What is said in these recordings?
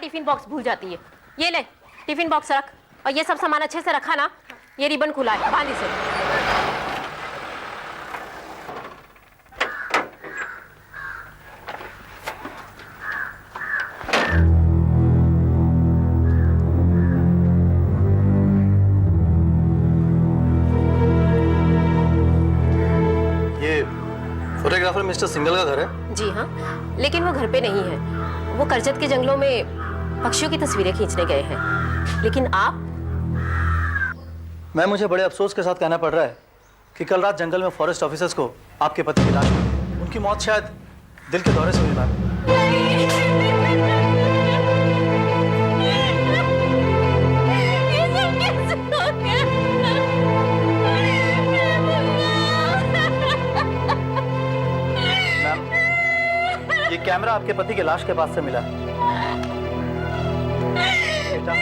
Tiffin box भूल जाती है। ये ले टिफिन बॉक्स रख, और ये सब सामान अच्छे से रखा ना। ये रिबन खुला है, बांध इसे। ये फोटोग्राफर मिस्टर सिंगल का घर है? जी हाँ, लेकिन वो घर पे नहीं है। वो करजत के जंगलों में पक्षियों की तस्वीरें खींचने गए हैं। लेकिन आप? मुझे बड़े अफसोस के साथ कहना पड़ रहा है कि कल रात जंगल में फॉरेस्ट ऑफिसर्स को आपके पति की लाश मिली। उनकी मौत शायद दिल के दौरे से हुई। मैम, ये कैमरा आपके पति के लाश के पास से मिला। बेटा,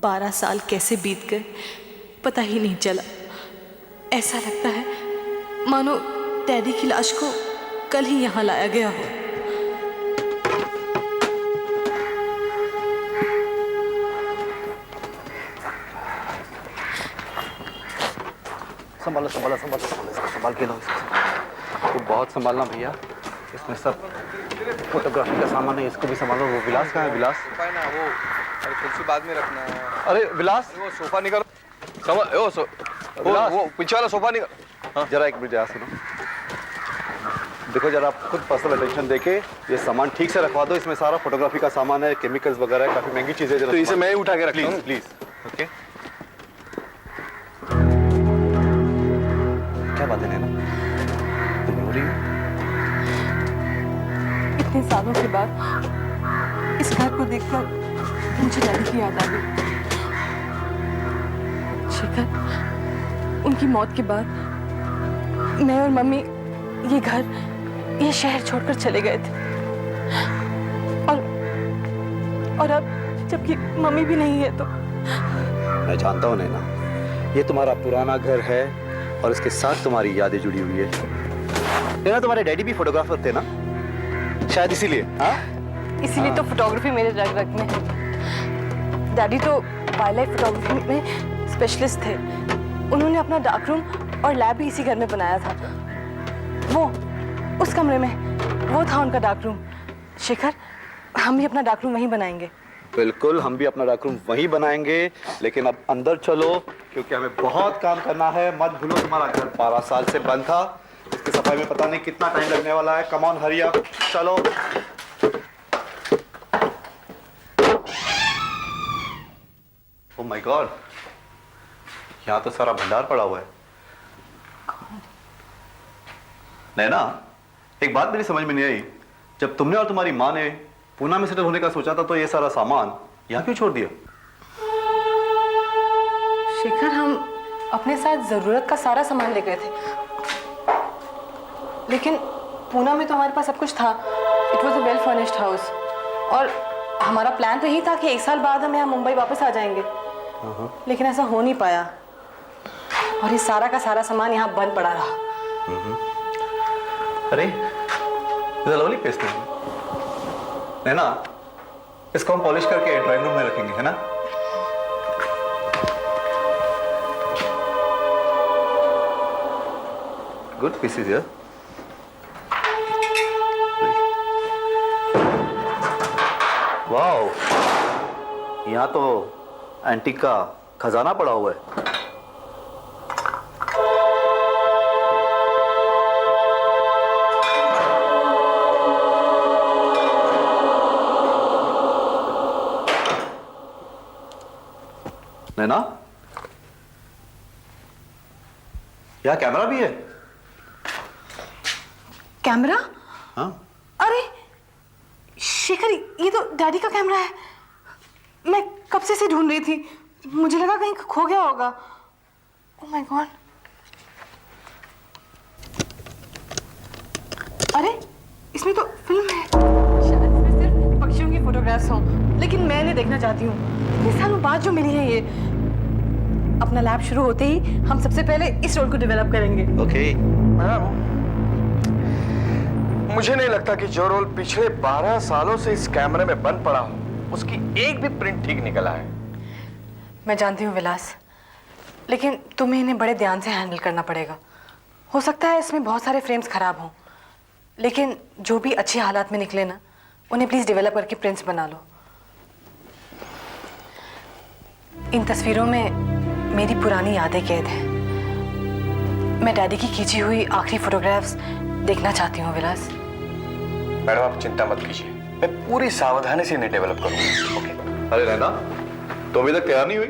बारह साल कैसे बीत गए पता ही नहीं चला। ऐसा लगता है मानो डैडी की लाश को कल ही यहाँ लाया गया हो। संभालो संभालो संभालो संभाल के लो इसको। बहुत संभालना भैया, इसमें सब फोटोग्राफी का सामान है, इसको भी संभालो। वो विलास कहाँ है? विलास ना वो, अरे कुर्सी बाद में रखना है। अरे विलास, वो सोफा निकालो। वो पीछे वाला सोफा निकाल। हाँ? जरा एक मिनट जरा सुनो, देखो जरा आप खुद पर्सनल अटेंशन देके ये सामान ठीक से रखवा दो। इसमें सारा फोटोग्राफी का सामान है, केमिकल्स वगैरह है, काफी महंगी चीजें। तो इसे मैं ही उठा के रखता हूँ। Please okay. क्या बात है नैना, तुम्हें हो रही है? इतने सालों के बाद इस घर को देखकर मुझे डैडी की याद आ गई। शेखर, उनकी मौत के बाद मैं और मम्मी ये घर, ये शहर छोड़कर चले गए थे। और अब जबकि मम्मी भी नहीं है तो। मैं जानता हूँ नैना, ये तुम्हारा पुराना घर है और इसके साथ तुम्हारी यादें जुड़ी हुई है। नैना, तुम्हारे डैडी भी फोटोग्राफर थे ना, शायद इसीलिए। हाँ, इसीलिए तो फोटोग्राफी मेरे रग रग में है। डैडी तो वाइल्ड लाइफ फोटोग्राफी में स्पेशलिस्ट थे। उन्होंने अपना डार्क रूम और लैब भी इसी घर में बनाया था। वो उस कमरे में, वो था उनका डार्क रूम। शेखर, हम भी अपना डार्क रूम वहीं बनाएंगे। बिल्कुल, हम भी अपना डार्क रूम वहीं बनाएंगे, लेकिन अब अंदर चलो क्योंकि हमें बहुत काम करना है। मत भूलो तुम्हारा घर 12 साल से बंद था, इसकी सफाई में पता नहीं कितना टाइम लगने वाला है। कम ऑन हरी अप, चलो। ओह माय गॉड, यहाँ तो सारा भंडार पड़ा हुआ है। नैना, एक बात मेरी समझ में नहीं आई, जब तुमने और तुम्हारी माँ ने पूना में सेटल होने का सोचा था तो ये सारा सामान यहाँ क्यों छोड़ दिया? शेखर, हम अपने साथ जरूरत का सारा सामान ले गए थे, लेकिन पूना में तो हमारे पास सब कुछ था। It was a well furnished house. और हमारा प्लान तो यही था कि 1 साल बाद हम यहाँ मुंबई वापस आ जाएंगे, लेकिन ऐसा हो नहीं पाया और ये सारा का सारा सामान यहाँ बंद पड़ा रहा। अरे लवली पेस्ट है ना, इसको हम पॉलिश करके ड्राइंग रूम में रखेंगे, है ना? गुड पीसेस यार। वाओ, यहाँ तो एंटीक का खजाना पड़ा हुआ है। नैना, यहाँ कैमरा भी है। कैमरा? हाँ, अरे शेखर, ये तो डैडी का कैमरा है। मैं कब से इसे ढूंढ रही थी, मुझे लगा कहीं खो गया होगा। Oh my God. अरे इसमें तो फिल्म है। शायद इसमें सिर्फ पक्षियों की फोटोग्राफ्स हों, लेकिन मैं इन्हें देखना चाहती हूँ। इतने सालों बाद जो मिली है ये। अपना लैब शुरू होते ही हम सबसे पहले इस रोल को डेवलप करेंगे। ओके। मैडम, मुझे नहीं लगता कि जो रोल पिछले 12 सालों से इस कैमरे में बंद पड़ा हो, उसकी एक भी प्रिंट ठीक निकला है। मैं जानती हूँ विलास, लेकिन तुम्हें इन्हें बड़े ध्यान से हैंडल करना पड़ेगा। हो सकता है इसमें बहुत सारे फ्रेम्स खराब हों, लेकिन जो भी अच्छी हालात में निकले ना, उन्हें प्लीज डेवलप करके प्रिंट्स बना लो। इन तस्वीरों में मेरी पुरानी यादें कैद हैं। मैं डैडी की खींची हुई आखिरी फोटोग्राफ्स देखना चाहती हूँ विलास। मैडम आप चिंता मत कीजिए, मैं पूरी सावधानी से इन्हें डेवलप करूंगा। ओके। अरे नैना, तो अभी तक तैयार नहीं हुई?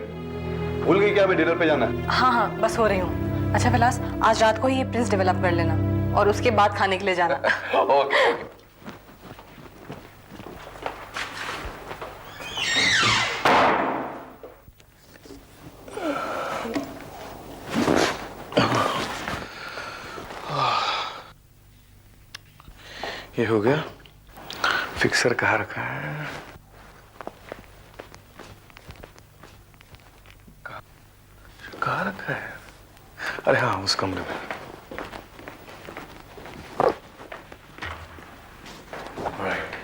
भूल गई क्या हमें डिनर पे जाना है? हाँ हाँ, बस हो रही हूँ। अच्छा विलास, आज रात को ही ये प्रिंट्स डेवलप कर लेना और उसके बाद खाने के लिए जाना। ओके। ये हो गया। फिक्सर कहाँ रखा है? कहाँ रखा है? अरे हाँ, उस कमरे में। राइट।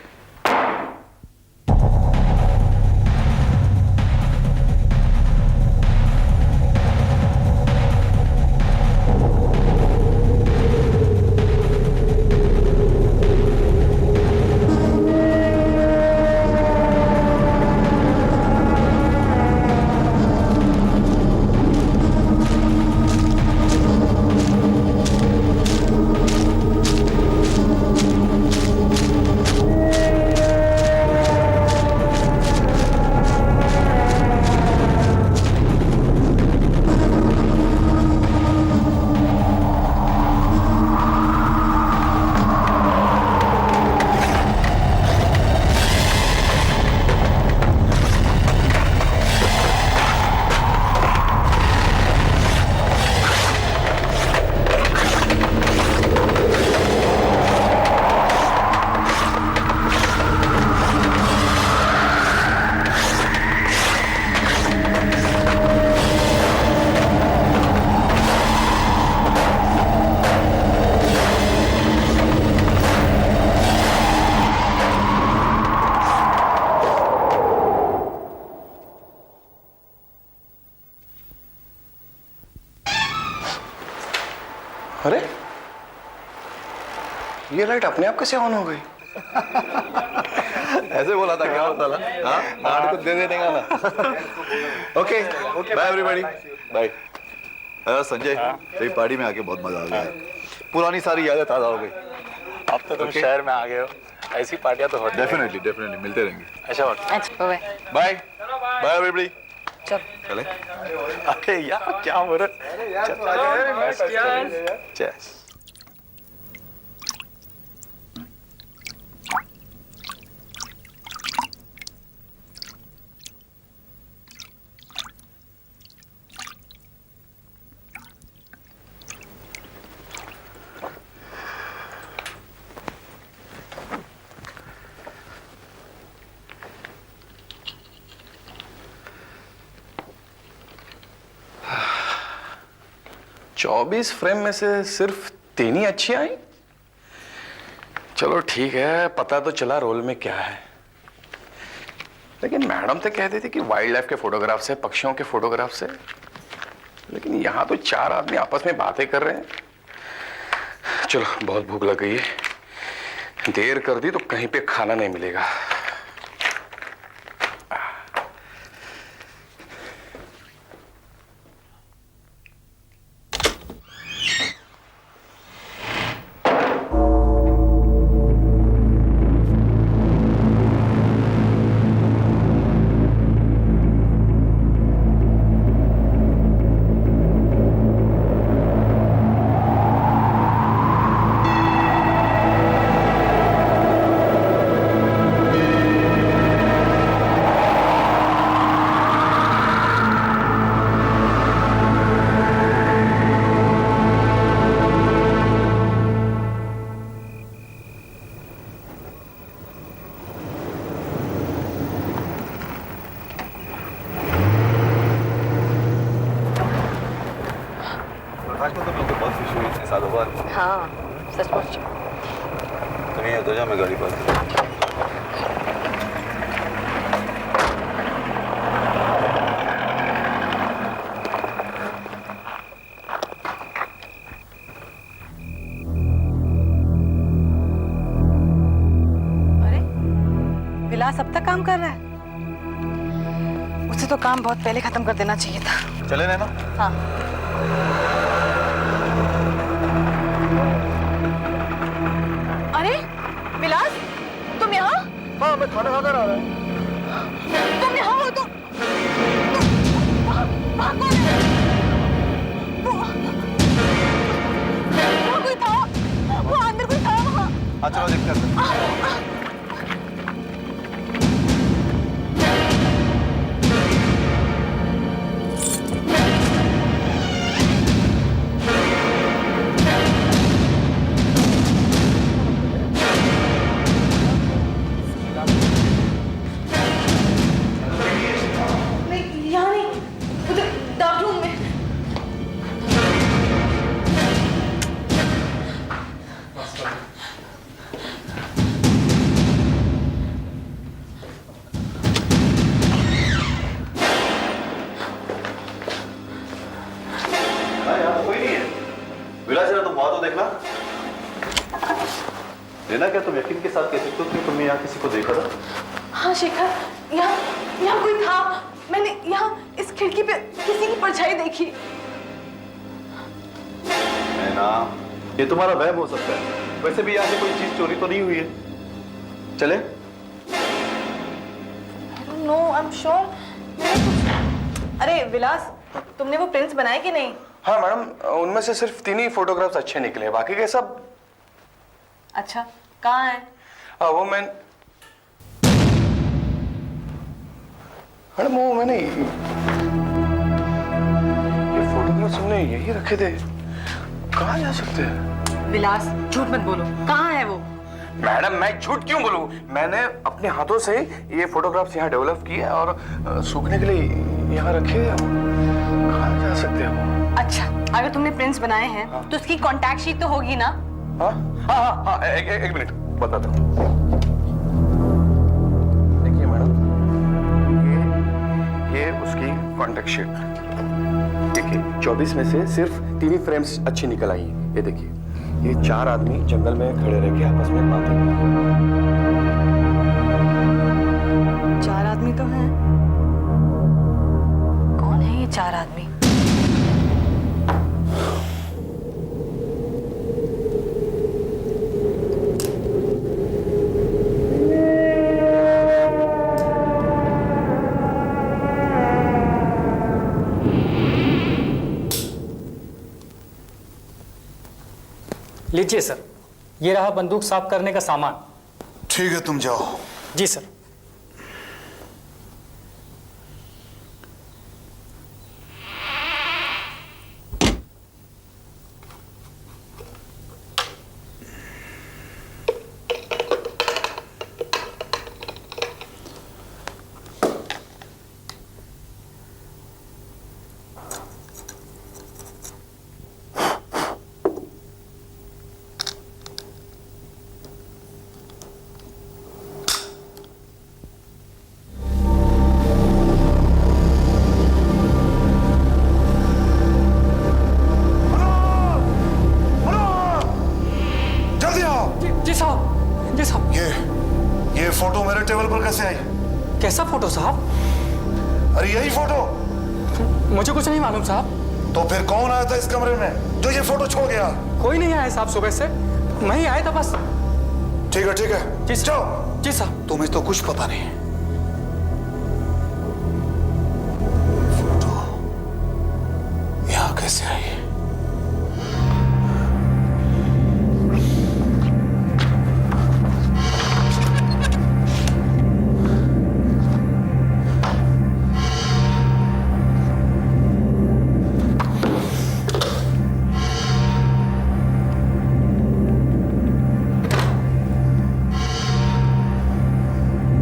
अरे ये लाइट अपने आप कैसे ऑन हो गई? ऐसे बोला था क्या होता ना? हाँ, कार्ड को दे देने का ना। Okay, bye everybody, bye. Sanjay, तेरी पार्टी में आके बहुत मजा आ गया। पुरानी सारी यादें ताजा हो गई। अब तो तुम शहर में आ गए हो, ऐसी पार्टियां तो होती हैं। डेफिनेटली डेफिनेटली मिलते रहेंगे। अच्छा बात। अच्छा बाय। Bye by everybody. चल चले। अरे यार क्या हो रहा है? चेस। 24 फ्रेम में से सिर्फ 3 ही अच्छी आई। चलो ठीक है, पता तो चला रोल में क्या है। लेकिन मैडम तो कहती थी कि वाइल्ड लाइफ के फोटोग्राफ से, पक्षियों के फोटोग्राफ से, लेकिन यहां तो 4 आदमी आपस में बातें कर रहे हैं। चलो, बहुत भूख लग गई है, देर कर दी तो कहीं पे खाना नहीं मिलेगा। हाँ, सचमुच। तुम ये तो जा, मैं गाड़ी पास। अरे विलास अब तक काम कर रहा है? उसे तो काम बहुत पहले खत्म कर देना चाहिए था। चले नैना। हाँ। अरे विलास, तुम यहाँ? हाँ, मैं खाना खाकर आ रहा हूँ। तुम यहाँ हो तो वहाँ कौन है? वहाँ कोई था, वो अंदर कोई था वहाँ। हाँ चलो देखते हैं। लेना क्या तुम यकीन के साथ कह सकते हो कि तुमने यहाँ किसी को देखा था? हाँ शेखर, यहाँ कोई था। मैंने यहाँ इस खिड़की पे किसी की परछाई देखी। नैना, ये तुम्हारा वहम हो सकता है। वैसे भी यहाँ से कोई चीज चोरी तो नहीं हुई है। चले? No, I am sure. अरे विलास, तुमने वो प्रिंट्स बनाए कि नहीं? हाँ मैडम, उनमें से सिर्फ 3 ही फोटोग्राफ्स अच्छे निकले, बाकी के सब। अच्छा, कहाँ है? वो मैंने ये फोटोग्राफ्स हमने यही रखे थे। कहाँ जा सकते हैं? विलास, झूठ मत बोलो, कहाँ है वो? मैडम, मैं झूठ क्यों बोलूं? मैंने अपने हाथों से ये फोटोग्राफ्स यहाँ डेवलप किए और सूखने के लिए यहाँ रखे। कहाँ जा सकते हैं वो? अच्छा, अगर तुमने प्रिंट्स बनाए हैं तो उसकी कांटेक्ट शीट तो होगी ना? हाँ हाँ हाँ हाँ, एक मिनट बताता हूँ। देखिए मैडम, ये उसकी कांटेक्ट शीट। देखिए, 24 में से सिर्फ 3 ही फ्रेम्स अच्छी निकल आई हैं। ये देखिए, ये 4 आदमी जंगल में खड़े रह के आपस में बातें कर रहे हैं। 4 आदमी तो हैं। कौन है ये 4 आदमी? लीजिए सर, ये रहा बंदूक साफ करने का सामान। ठीक है, तुम जाओ। जी सर। अरे यही फोटो? मुझे कुछ नहीं मालूम साहब। तो फिर कौन आया था इस कमरे में जो ये फोटो छोड़ गया? कोई नहीं आया साहब, सुबह से मैं ही आया था बस। ठीक है जी जाओ। जी साहब। तुम्हें तो कुछ पता नहीं। फोटो यहाँ कैसे आई?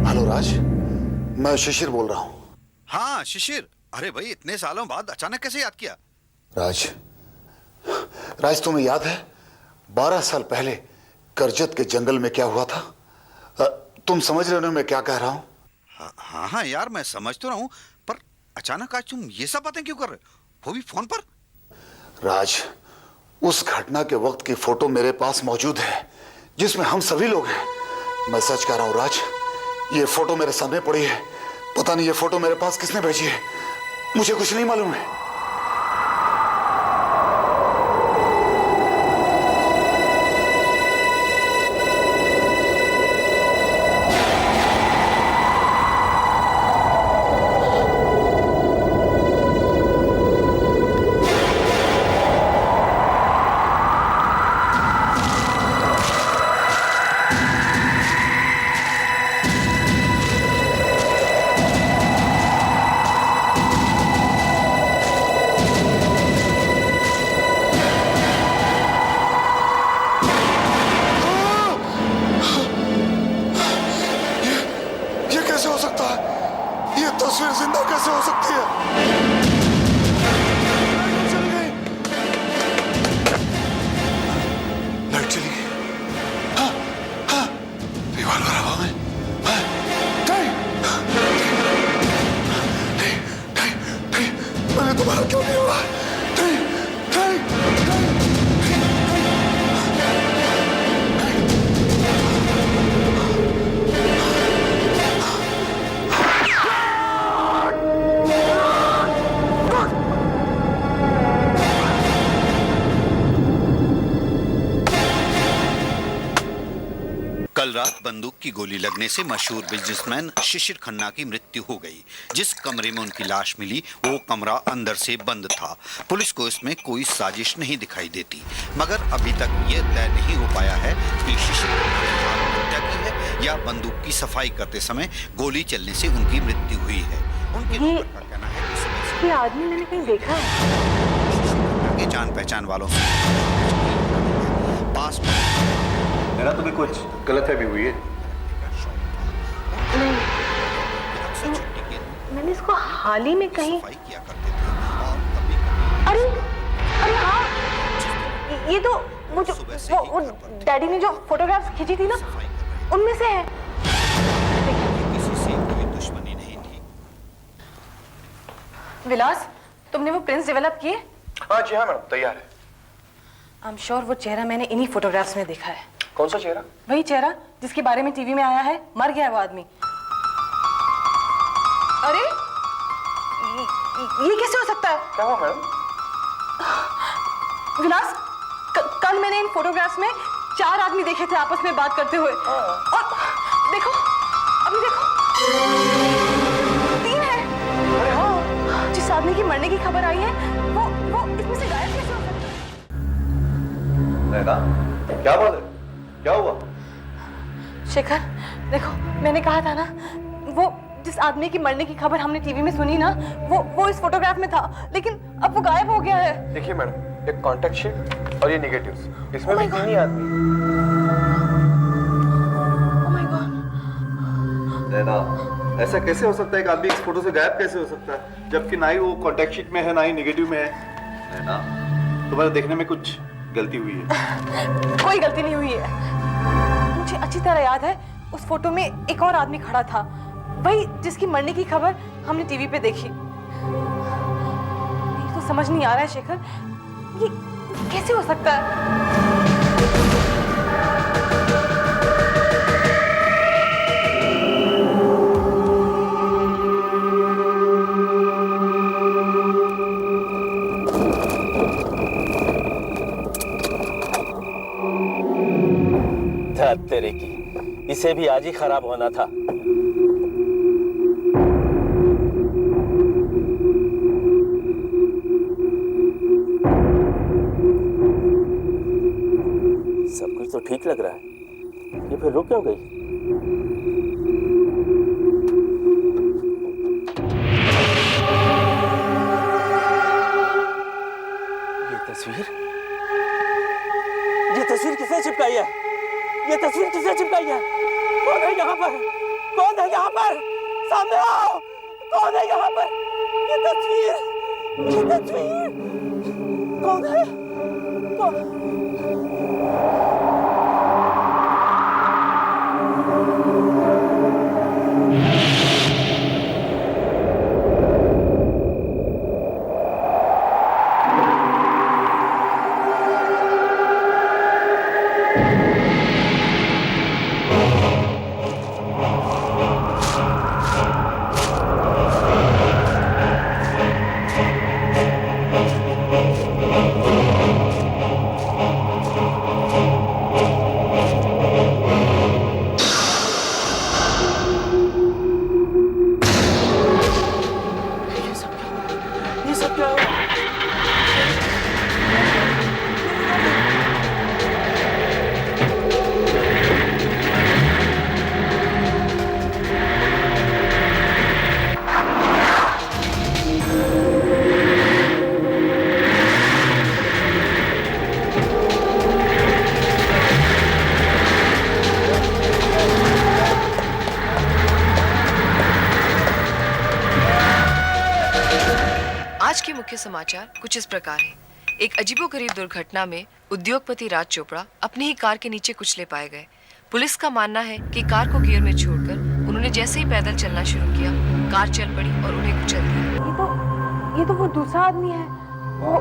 हेलो राज, मैं शिशिर बोल रहा हूँ। हाँ शिशिर, अरे भाई इतने सालों बाद अचानक कैसे याद किया? राज, राज तुम्हें याद है 12 साल पहले करजत के जंगल में क्या हुआ था? तुम समझ रहे हो ना मैं क्या कह रहा हूँ? हाँ हाँ यार, मैं समझ तो रहा हूँ, पर अचानक आज तुम ये सब बातें क्यों कर रहे हो, वो भी फोन पर? राज, उस घटना के वक्त की फोटो मेरे पास मौजूद है जिसमें हम सभी लोग हैं। मैं सच कह रहा हूँ राज, ये फोटो मेरे सामने पड़ी है। पता नहीं ये फोटो मेरे पास किसने भेजी है, मुझे कुछ नहीं मालूम है। कैसे हो सकता है? ये तस्वीर जिंदा कैसे हो सकती है? चली गई। लाइट चली गई। हाँ, हाँ, रिवॉल्वर हवा में। हाँ, नहीं, नहीं, नहीं, नहीं, मैंने तुम्हारा क्यों नहीं हुआ? नहीं, नहीं, नहीं, कल रात बंदूक की गोली लगने से मशहूर बिजनेसमैन शिशिर खन्ना की मृत्यु हो गई। जिस कमरे में उनकी लाश मिली वो कमरा अंदर से बंद था। पुलिस को इसमें कोई साजिश नहीं दिखाई देती, मगर अभी तक ये तय नहीं हो पाया है कि शिशिर खन्ना ने आत्महत्या की है या बंदूक की सफाई करते समय गोली चलने से उनकी मृत्यु हुई है। उनके नौकर का कहना है कि सुबह से ये आदमी मैंने कहीं देखा है। के जान पहचान वालों से पास में मेरा तुम्हें कुछ गलतफहमी हुई है? मैंने इसको हाल ही में कहीं। सफाई किया करते थे और कभी-कभी अरे अरे हाँ, ये तो वो जो सुबह से वो डैडी ने जो फोटोग्राफ्स खींची थी ना, उनमें से है। किसी से कोई दुश्मनी नहीं थी। विलास, तुमने वो प्रिंट्स डेवलप किए? हाँ जी हाँ मैडम, तैयार है। आई एम श्योर वो चेहरा मैंने इन्हीं फोटोग्राफ्स में देखा है। कौन सा चेहरा? वही चेहरा जिसके बारे में टीवी में आया है, मर गया है वो आदमी। अरे ये कैसे हो सकता है? क्या हुआ मैडम? विलास, कल मैंने इन फोटोग्राफ्स में 4 आदमी देखे थे आपस में बात करते हुए। और देखो, अभी देखो, 3 है। अरे हाँ, जिस आदमी की मरने की खबर आई है वो इसमें से गायब कैसे हो सकता है? नैना, क्या बात है? क्या हुआ? शेखर, देखो, मैंने कहा था ना, वो जिस आदमी की मरने की खबर हमने टीवी में सुनी ना, वो इस फोटोग्राफ में था, लेकिन अब वो गायब हो गया है। देखिए मैडम, एक कॉन्टैक्ट शीट और ये नेगेटिव्स, इसमें भी 3 ही आदमी। Oh my God. नैना, ऐसा कैसे हो सकता है कि आदमी इस फोटो से गायब कैसे हो सकता है, जबकि ना ही वो कॉन्टैक्ट शीट में है ना ही नेगेटिव में है? नैना, तुम्हारे देखने में कुछ गलती हुई है। कोई गलती नहीं हुई है। मुझे अच्छी तरह याद है, उस फोटो में एक और आदमी खड़ा था, वही जिसकी मरने की खबर हमने टीवी पे देखी। ये तो समझ नहीं आ रहा है शेखर, ये कैसे हो सकता है? औकात तेरे की, इसे भी आज ही खराब होना था। सब कुछ तो ठीक लग रहा है, ये फिर रुक क्यों गई? ये तस्वीर किसने चिपकाई है? ये तस्वीर किसने चिपकाई है? कौन है यहाँ पर? कौन है यहाँ पर? सामने आओ! कौन है यहाँ पर? ये तस्वीर कौन है? कौन? आज के मुख्य समाचार कुछ इस प्रकार हैं। एक अजीबोगरीब दुर्घटना में उद्योगपति राज चोपड़ा अपनी ही कार के नीचे कुचले पाए गए। पुलिस का मानना है कि कार को गियर में छोड़कर उन्होंने जैसे ही पैदल चलना शुरू किया, कार चल पड़ी और उन्हें कुचल दिया। ये तो वो दूसरा आदमी है, वो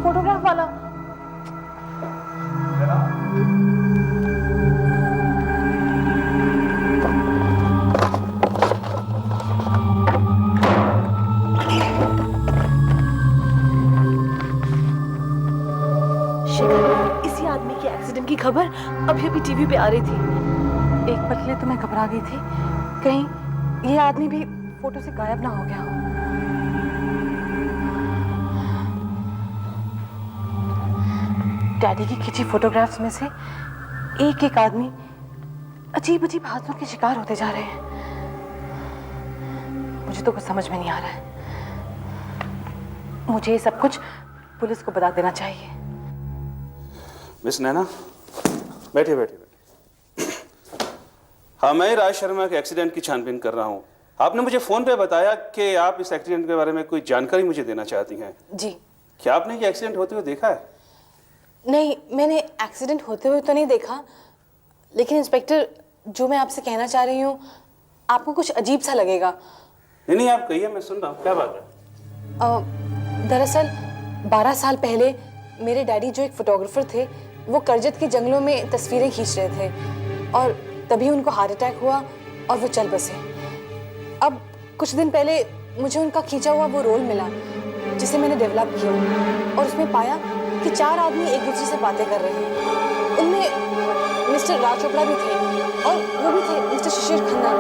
फोटोग्राफ वाला। इसी आदमी के एक्सीडेंट की खबर अभी अभी टीवी पे आ रही थी। एक पल के लिए तो मैं घबरा गई थी, कहीं ये आदमी भी फोटो से गायब ना हो गया हो। डैडी की खींची फोटोग्राफ्स में से एक एक आदमी अजीब अजीब हादसों के शिकार होते जा रहे हैं। मुझे तो कुछ समझ में नहीं आ रहा है। मुझे ये सब कुछ पुलिस को बता देना चाहिए। मिस नैना, बैठिए बैठिए। हाँ, मैं राज शर्मा के एक्सीडेंट की छानबीन कर रहा हूँ। आपने मुझे फोन पे बताया कि आप इस एक्सीडेंट के बारे में कोई जानकारी मुझे देना चाहती हैं। जी। क्या आपने ये एक्सीडेंट होते हुए देखा है? नहीं, मैंने एक्सीडेंट होते हुए तो नहीं देखा, लेकिन इंस्पेक्टर, जो मैं आपसे कहना चाह रही हूँ आपको कुछ अजीब सा लगेगा। नहीं, आप कहिए, मैं सुन रहा हूँ। क्या बात है? दरअसल 12 साल पहले मेरे डैडी, जो एक फोटोग्राफर थे, वो करजत के जंगलों में तस्वीरें खींच रहे थे और तभी उनको हार्ट अटैक हुआ और वो चल बसे। अब कुछ दिन पहले मुझे उनका खींचा हुआ वो रोल मिला, जिसे मैंने डेवलप किया और उसमें पाया कि 4 आदमी एक दूसरे से बातें कर रहे हैं। उनमें मिस्टर राज चोपड़ा भी थे और वो भी थे मिस्टर शिशिर खन्ना,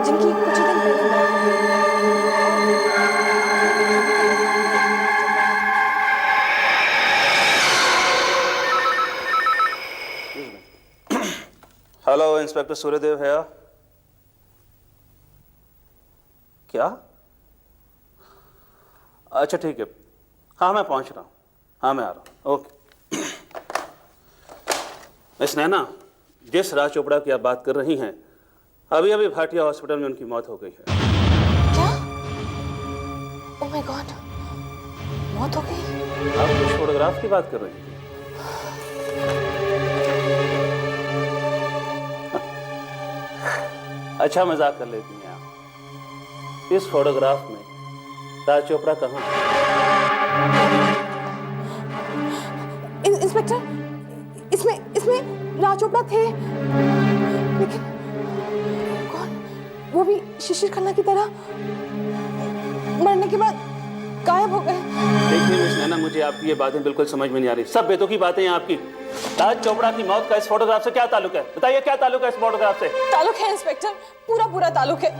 जिनकी कुछ ही दिन पहले मौत हो गई। हेलो, इंस्पेक्टर सूर्यदेव है? क्या? अच्छा ठीक है, हाँ मैं पहुंच रहा हूँ। हाँ मैं आ रहा हूँ। ओके। मिस नैना, जिस राज चोपड़ा की आप बात कर रही हैं, अभी अभी भाटिया हॉस्पिटल में उनकी मौत हो गई है। क्या? ओह माय गॉड, मौत हो गई? आप कुछ फोटोग्राफ की बात कर रही थी? अच्छा, मजाक कर लेती हैं आप। इस फोटोग्राफ में राज चोपड़ा कहाँ है? इंस्पेक्टर, इसमें राज चोपड़ा थे, लेकिन कौन? वो भी शिशिर खन्ना की तरह मरने के बाद गायब हो गए। देखिए मिस नैना, मुझे आपकी ये बातें बिल्कुल समझ में नहीं आ रही। सब बेतुकी बातें हैं आपकी। राज चोपड़ा की मौत का इस फोटोग्राफ से क्या ताल्लुक है? बताइए क्या ताल्लुक है इस फोटोग्राफ से? ताल्लुक है इंस्पेक्टर, पूरा ताल्लुक है।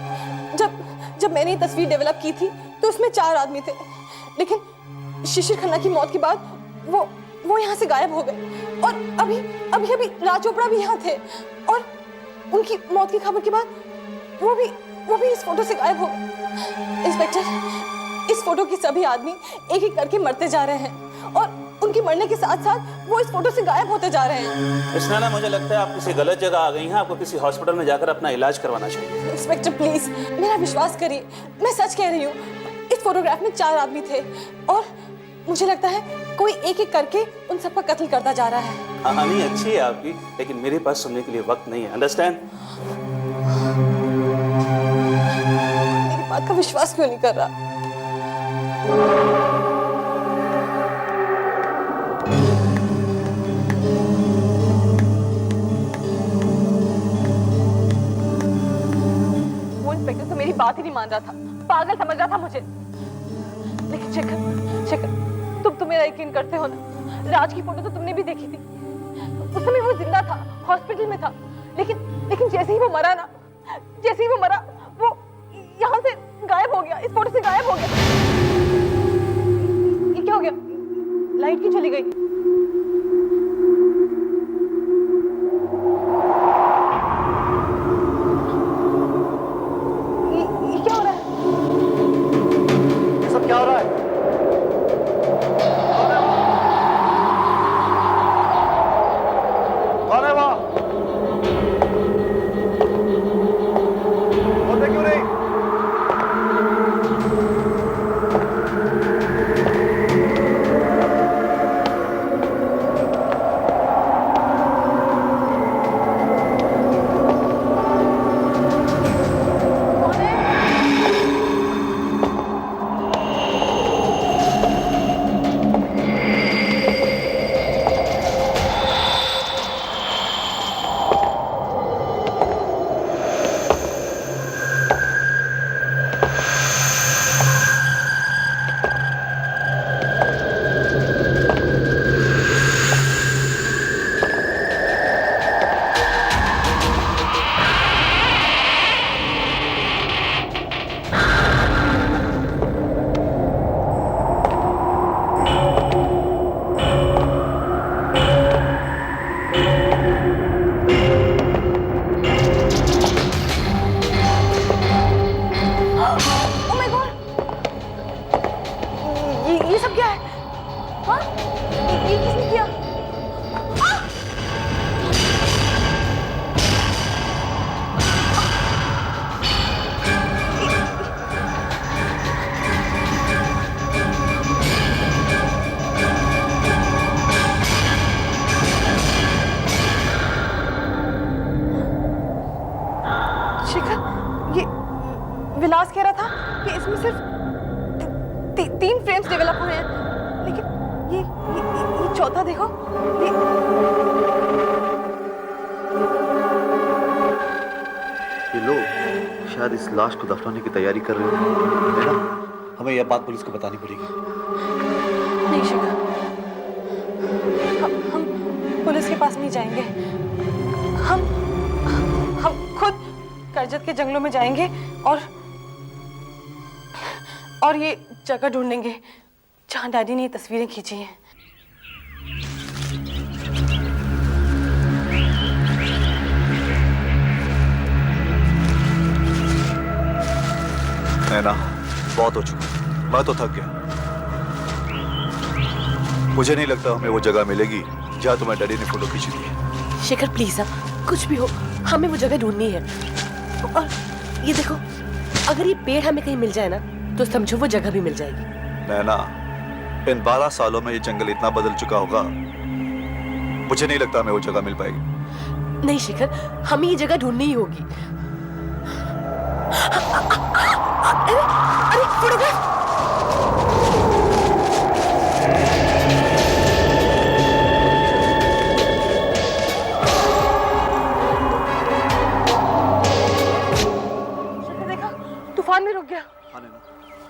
जब मैंने ये तस्वीर डेवलप की थी तो उसमें 4 आदमी थे, लेकिन शिशिर खन्ना की मौत के बाद वो यहाँ से गायब हो गए और अभी राज चोपड़ा भी यहाँ थे और उनकी मौत की खबर के बाद वो भी इस फोटो से गायब हो गए। इंस्पेक्टर, इस फोटो के सभी आदमी एक एक करके मरते जा रहे हैं और उनके मरने के साथ साथ वो इस फोटो से गायब होते जा रहे हैं। स्नेहा, मुझे लगता है आप किसी गलत जगह आ गई हैं। आपको किसी हॉस्पिटल में जाकर अपना इलाज करवाना चाहिए। इंस्पेक्टर प्लीज मेरा विश्वास करिए, मैं सच कह रही हूँ। इस फोटोग्राफ में 4 आदमी थे और मुझे लगता है कोई एक एक करके उन सबका कत्ल करता जा रहा है। कहानी अच्छी है आपकी, लेकिन मेरे पास सुनने के लिए वक्त नहीं है। अंडरस्टैंड? मेरी बात का विश्वास क्यों नहीं कर रहा? वो इंस्पेक्टर तो मेरी बात ही नहीं मान रहा था, पागल समझ रहा था मुझे। लेकिन शेखर, तुम मेरा यकीन करते हो ना? राज की फोटो तो तुमने भी देखी थी। उस समय वो जिंदा था, हॉस्पिटल में था, लेकिन जैसे ही वो मरा वो यहाँ से गायब हो गया, इस फोटो से गायब हो गया। ये क्या हो गया? लाइट क्यों चली गई? ये क्या हो रहा है? ये सब क्या हो रहा है? कौन है वहाँ? बोलते क्यों नहीं? ये सब क्या है? हाँ? ये किसने किया? शिखर, ये विलास कह रहा था कि इसमें सिर्फ 3 फ्रेम्स डेवलप हुए हैं, लेकिन ये चौथा देखो। ये लोग शायद इस लाश को दफनाने की तैयारी कर रहे हैं ना? हमें यह बात पुलिस को बतानी पड़ेगी। नहीं शिखर, हम पुलिस के पास नहीं जाएंगे। हम खुद करजत के जंगलों में जाएंगे और ये जगह ढूंढेंगे जहां डैडी ने ये तस्वीरें खींची हैं। नैना, बहुत हो चुका, मैं तो थक गया। मुझे नहीं लगता हमें वो जगह मिलेगी जहाँ तुम्हारे डैडी ने फोटो खींची थी। शेखर प्लीज, अब कुछ भी हो हमें वो जगह ढूंढनी है। और ये देखो, अगर ये पेड़ हमें कहीं मिल जाए ना तो समझो वो जगह भी मिल जाएगी। नैना, इन 12 सालों में ये जंगल इतना बदल चुका होगा, मुझे नहीं लगता हमें वो जगह मिल पाएगी। नहीं शेखर, हमें ये जगह ढूंढनी ही होगी। अरे फोटोग्राफ! देखा, तूफान में रुक गया। हाँ नैना,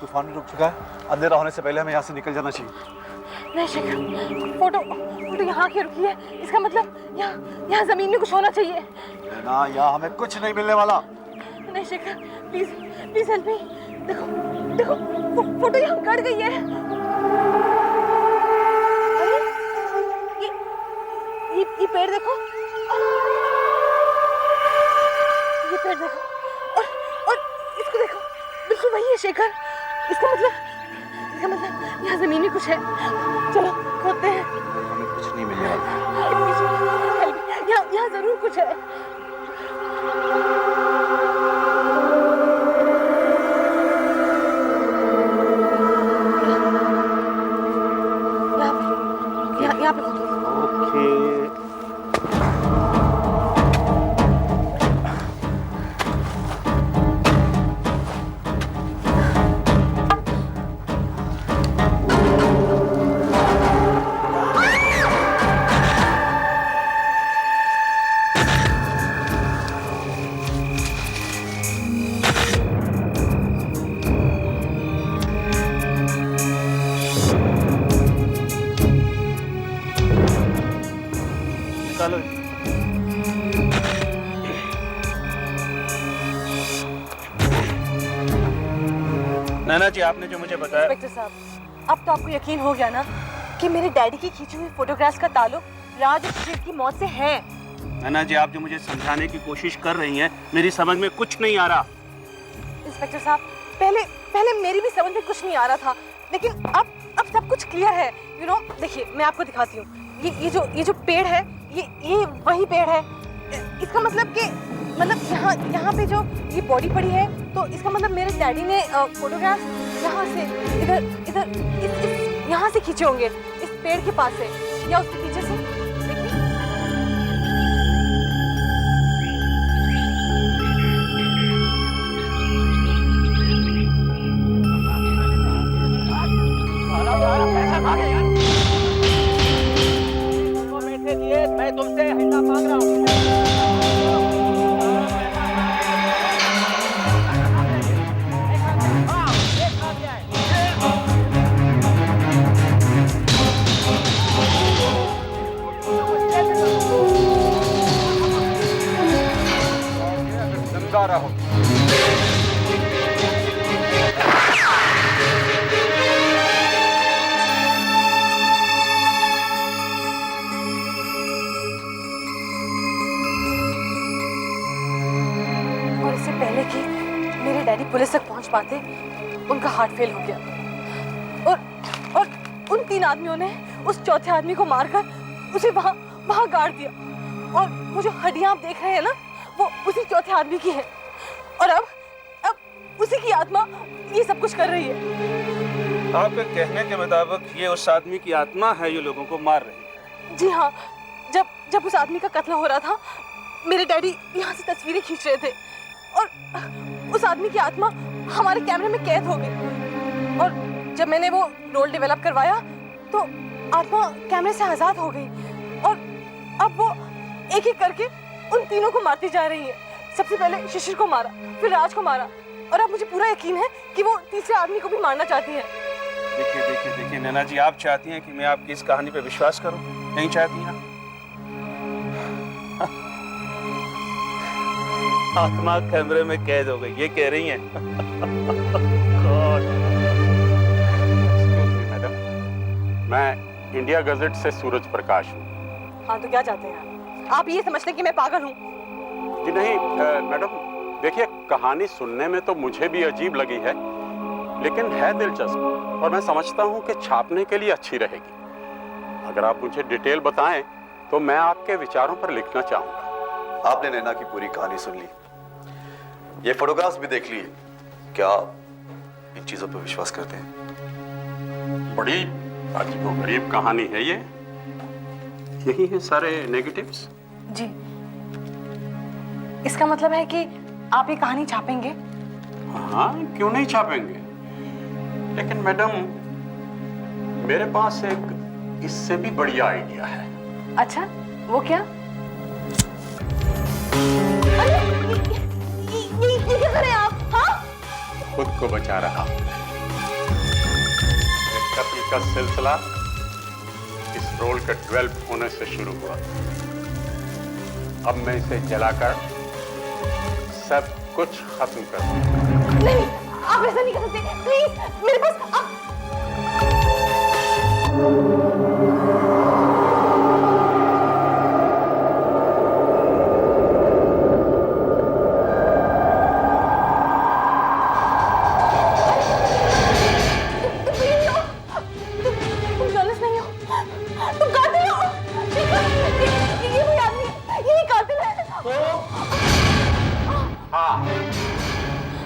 तूफान रुक चुका है। अंधेरा होने से पहले हमें यहाँ से निकल जाना चाहिए। नहीं शेखर, फोटो फोटो यहाँ की रुकी है, इसका मतलब यहाँ जमीन में कुछ होना चाहिए। ना, यहाँ हमें कुछ नहीं मिलने वाला। नहीं Shekhar, please please help me. देखो देखो, फोटो यहाँ कट गई है। अरे ये पेड़ देखो, ये पेड़ देखो, और इसको देखो, बिल्कुल वही है शेखर। इसका मतलब यहाँ जमीन में कुछ है। चलो खोदते हैं। हमें कुछ नहीं मिलने वाला। यहाँ जरूर कुछ है। यहाँ पे खोदो। ओके। निकालो। नैना जी, आपने जो मुझे बताया। इंस्पेक्टर साहब, अब तो आपको यकीन हो गया ना कि मेरे डैडी की खींची हुई फोटोग्राफ्स का ताल्लुक राज और सुशील की मौत से है। नैना जी, आप जो मुझे समझाने की कोशिश कर रही हैं, मेरी समझ में कुछ नहीं आ रहा। इंस्पेक्टर साहब, पहले मेरी भी समझ में कुछ नहीं आ रहा था, लेकिन अब सब कुछ क्लियर है। यू नो, देखिए मैं आपको दिखाती हूँ। ये जो पेड़ है, ये वही पेड़ है। इसका मतलब कि यहाँ पे जो ये बॉडी पड़ी है, तो इसका मतलब मेरे डैडी ने फोटोग्राफ्स यहाँ से इधर यहाँ से खींचे होंगे, इस पेड़ के पास से या उसके पीछे से। देखिए, मैं तुमसे हिस्सा मांग रहा हूँ। जिंदा रहो। और इससे पहले कि मेरे डैडी पुलिस तक पहुंच पाते, उनका हार्ट फेल हो गया। और उन 3 आदमियों ने उस चौथे आदमी को मारकर उसे वहां गाड़ दिया। और वो जो हड्डियां आप देख रहे हैं ना, वो उसी चौथे आदमी की है। और अब उसी की आत्मा ये सब कुछ कर रही है। आपके कहने के मुताबिक ये उस आदमी की आत्मा है जो लोगों को मार रही है। जी हाँ, जब उस आदमी का कत्ल हो रहा था, मेरे डैडी यहाँ से तस्वीरें खींच रहे थे और उस आदमी की आत्मा हमारे कैमरे में कैद हो गई। और जब मैंने वो रोल डेवलप करवाया तो आत्मा कैमरे से आजाद हो गई और अब वो एक एक करके उन तीनों को मारती जा रही है। सबसे पहले शिशिर को मारा, फिर राज को मारा, और अब मुझे पूरा यकीन है कि वो तीसरे आदमी को भी मारना चाहती है। देखिए नैना जी, आप चाहती हैं कि मैं आपकी इस कहानी पे विश्वास करूं? नहीं चाहती ना? आत्मा कैमरे में कैद हो गई, ये कह रही हैं। मैडम, मैं इंडिया गजट से सूरज प्रकाश हूँ। हाँ, तो क्या चाहते हैं आप? ये समझते हैं कि मैं पागल हूँ? जी नहीं मैडम, देखिए कहानी सुनने में तो मुझे भी अजीब लगी है, लेकिन है दिलचस्प और मैं समझता हूँ कि छापने के लिए अच्छी रहेगी। अगर आप मुझे डिटेल बताएं तो मैं आपके विचारों पर लिखना चाहूँगा। आपने नैना की पूरी कहानी सुन ली, ये फोटोग्राफ्स भी देख लिए। क्या इन चीजों पर विश्वास करते हैं? बड़ी अजीबोगरीब कहानी है ये। यही है सारे नेगेटिव्स? जी, इसका मतलब है कि आप ये कहानी छापेंगे? हाँ, क्यों नहीं छापेंगे, लेकिन मैडम मेरे पास एक इससे भी बढ़िया आइडिया है। अच्छा, वो क्या? अरे ये क्या कर रहे हैं आप? हाँ? खुद को बचा रहा हूं। कत्ल का सिलसिला पेट्रोल के 12 होने से शुरू हुआ। अब मैं इसे जलाकर सब कुछ खत्म कर दूंगा। नहीं, आप ऐसा नहीं कर सकते, प्लीज मेरे पास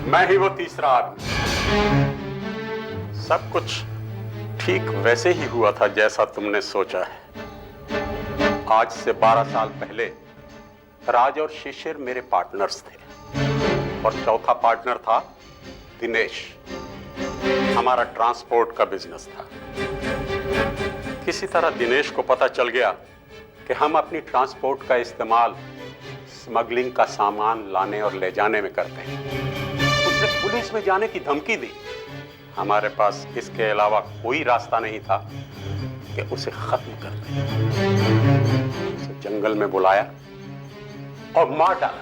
मैं ही वो तीसरा आदमी। सब कुछ ठीक वैसे ही हुआ था जैसा तुमने सोचा है। आज से 12 साल पहले राज और शिशिर मेरे पार्टनर्स थे और चौथा पार्टनर था दिनेश। हमारा ट्रांसपोर्ट का बिजनेस था। किसी तरह दिनेश को पता चल गया कि हम अपनी ट्रांसपोर्ट का इस्तेमाल स्मगलिंग का सामान लाने और ले जाने में करते हैं। उसने पुलिस में जाने की धमकी दी। हमारे पास इसके अलावा कोई रास्ता नहीं था कि उसे खत्म कर दें। उसे जंगल में बुलाया और मार डाला।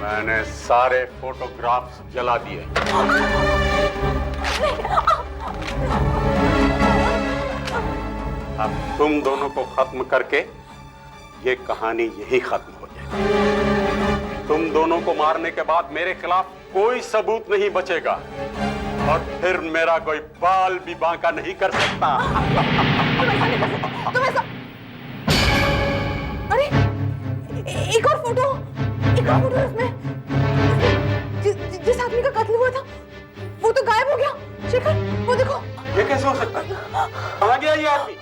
मैंने सारे फोटोग्राफ्स जला दिए। अब तुम दोनों को खत्म करके ये कहानी यही खत्म हो जाएगी। तुम दोनों को मारने के बाद मेरे खिलाफ कोई सबूत नहीं बचेगा और फिर मेरा कोई बाल भी बांका नहीं कर सकता। तुम ऐसा अरे एक और फोटो इसमें जिस आदमी का कत्ल हुआ था वो तो गायब हो गया। शेखर वो देखो। ये कैसे हो सकता है? कहाँ गया ये आदमी?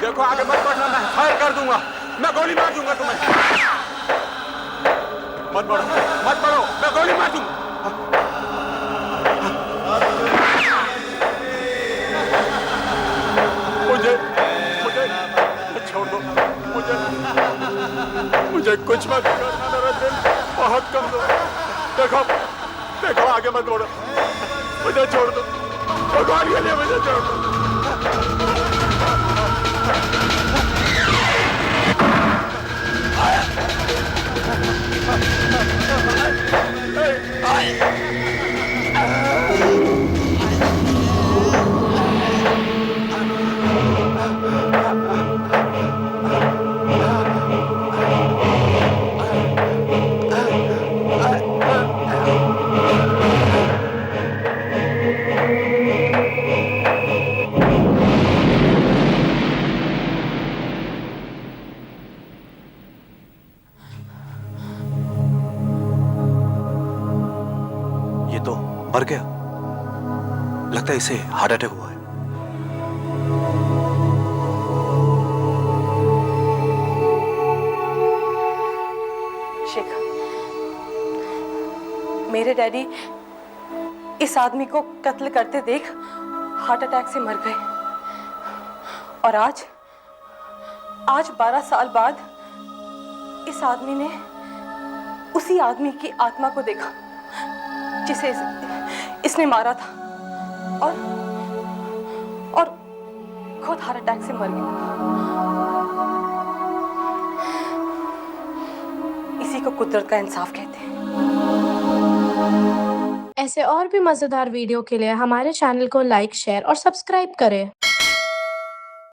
देखो आगे मत बढ़ना, मैं फायर कर दूंगा, मैं गोली मार दूंगा तुम्हें। मत बढ़ो, मैं गोली मार दूंगा। मुझे छोड़ दो, मुझे कुछ मत करना, मेरा दिल बहुत कमजोर है। देखो आगे मत बढ़ो, मुझे छोड़ दो, भगवान के लिए मुझे छोड़ दो। मर गया। लगता है इसे हार्ट अटैक हुआ है। शेखर, मेरे डैडी इस आदमी को कत्ल करते देख हार्ट अटैक से मर गए और आज 12 साल बाद इस आदमी ने उसी आदमी की आत्मा को देखा जिसे इसने मारा था और खुद हार्ट अटैक से मर गया। इसी को कुदरत का इंसाफ कहते हैं। ऐसे और भी मजेदार वीडियो के लिए हमारे चैनल को लाइक, शेयर और सब्सक्राइब करें।